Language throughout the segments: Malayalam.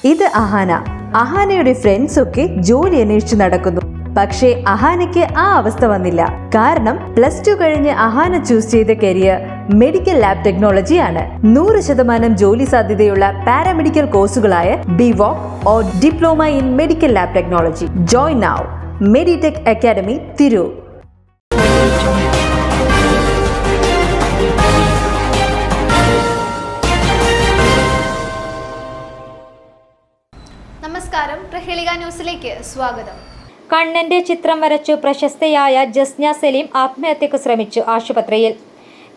ഇത് അഹാന. അഹാനയുടെ ഫ്രണ്ട്സ് ഒക്കെ ജോലി അന്വേഷിച്ച് നടക്കുന്നു. പക്ഷേ അഹാനയ്ക്ക് ആ അവസ്ഥ വന്നില്ല. കാരണം +2 കഴിഞ്ഞ് അഹാന ചൂസ് ചെയ്ത കരിയർ മെഡിക്കൽ ലാബ് ടെക്നോളജി ആണ്. 100% ജോലി സാധ്യതയുള്ള പാരാമെഡിക്കൽ കോഴ്സുകളായ BVoc or diploma in medical lab technology. Join now Meditech academy Tirur. നമസ്കാരം, പ്രഹേളിക ന്യൂസിലേക്ക് സ്വാഗതം. കണ്ണന്റെ ചിത്രം വരച്ചു പ്രശസ്തയായ ജസ്ന സലീം ആത്മഹത്യക്ക് ശ്രമിച്ചു. ആശുപത്രിയിൽ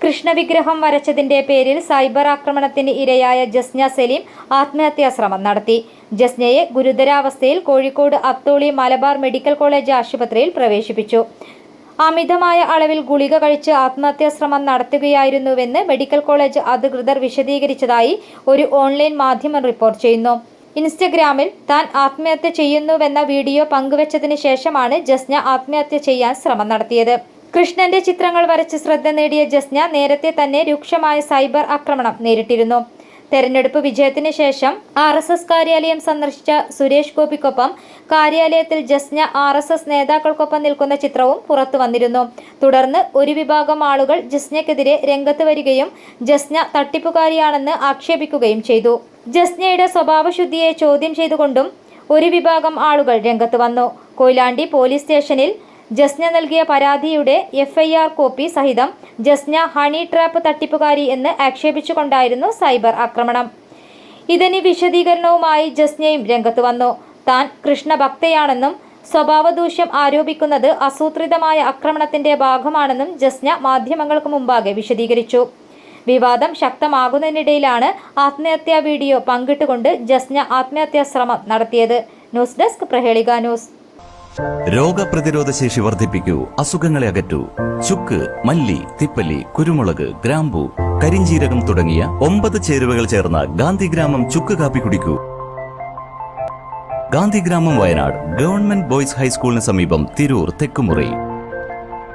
കൃഷ്ണവിഗ്രഹം വരച്ചതിന്റെ പേരിൽ സൈബർ ആക്രമണത്തിന് ഇരയായ ജസ്ന സലീം ആത്മഹത്യാ ശ്രമം നടത്തി. ജസ്നയെ ഗുരുതരാവസ്ഥയിൽ കോഴിക്കോട് അത്തോളി മലബാർ മെഡിക്കൽ കോളേജ് ആശുപത്രിയിൽ പ്രവേശിപ്പിച്ചു. അമിതമായ അളവിൽ ഗുളിക കഴിച്ച് ആത്മഹത്യാ ശ്രമം നടത്തുകയായിരുന്നുവെന്ന് മെഡിക്കൽ കോളേജ് അധികൃതർ വിശദീകരിച്ചതായി ഒരു ഓൺലൈൻ മാധ്യമം റിപ്പോർട്ട് ചെയ്യുന്നു. ഇൻസ്റ്റഗ്രാമിൽ താൻ ആത്മഹത്യ ചെയ്യുന്നുവെന്ന വീഡിയോ പങ്കുവച്ചതിന് ശേഷമാണ് ജസ്ന ആത്മഹത്യ ചെയ്യാൻ ശ്രമം നടത്തിയത്. കൃഷ്ണന്റെ ചിത്രങ്ങൾ വരച്ച് ശ്രദ്ധ നേടിയ ജസ്ന നേരത്തെ തന്നെ രൂക്ഷമായ സൈബർ ആക്രമണം നേരിട്ടിരുന്നു. തെരഞ്ഞെടുപ്പ് വിജയത്തിന് ശേഷം RSS കാര്യാലയം സന്ദർശിച്ച സുരേഷ് ഗോപിക്കൊപ്പം കാര്യാലയത്തിൽ ജസ്ന RSS നേതാക്കൾക്കൊപ്പം നിൽക്കുന്ന ചിത്രവും പുറത്തു വന്നിരുന്നു. തുടർന്ന് ഒരു വിഭാഗം ആളുകൾ ജസ്നയ്ക്കെതിരെ രംഗത്ത് വരികയും ജസ്ന തട്ടിപ്പുകാരിയാണെന്ന് ആക്ഷേപിക്കുകയും ചെയ്തു. ജസ്നയുടെ സ്വഭാവശുദ്ധിയെ ചോദ്യം ചെയ്തുകൊണ്ടും ഒരു വിഭാഗം ആളുകൾ രംഗത്ത് വന്നു. കൊയിലാണ്ടി പോലീസ് സ്റ്റേഷനിൽ ജസ്ന നൽകിയ പരാതിയുടെ FIR കോപ്പി സഹിതം ജസ്ന ഹണി ട്രാപ്പ് തട്ടിപ്പുകാരി എന്ന് ആക്ഷേപിച്ചുകൊണ്ടായിരുന്നു സൈബർ ആക്രമണം. ഇതിന് വിശദീകരണവുമായി ജസ്നയും രംഗത്ത് വന്നു. താൻ കൃഷ്ണഭക്തയാണെന്നും സ്വഭാവദൂഷ്യം ആരോപിക്കുന്നത് ആസൂത്രിതമായ ആക്രമണത്തിന്റെ ഭാഗമാണെന്നും ജസ്ന മാധ്യമങ്ങൾക്ക് മുമ്പാകെ വിശദീകരിച്ചു. വിവാദം ശക്തമാകുന്നതിനിടയിലാണ് ആത്മഹത്യാ വീഡിയോ പങ്കിട്ടുകൊണ്ട് ജസ്ന ആത്മഹത്യാ ശ്രമം നടത്തിയത്. News desk, Prahelika news. രോഗപ്രതിരോധ ശേഷി വർദ്ധിപ്പിക്കൂ, അസുഖങ്ങളെ അകറ്റൂ. ചുക്ക്, മല്ലി, തിപ്പല്ലി, കുരുമുളക്, ഗ്രാമ്പു, കരിഞ്ജീരകം തുടങ്ങിയ 9 ചേരുവകൾ ചേർന്ന ഗാന്ധിഗ്രാമം ചുക്ക് കാപ്പി കുടിക്കൂ. ഗാന്ധിഗ്രാമം, വയനാട് ഗവൺമെന്റ് ബോയ്സ് ഹൈസ്കൂളിന് സമീപം, തിരൂർ, തെക്കുമുറി.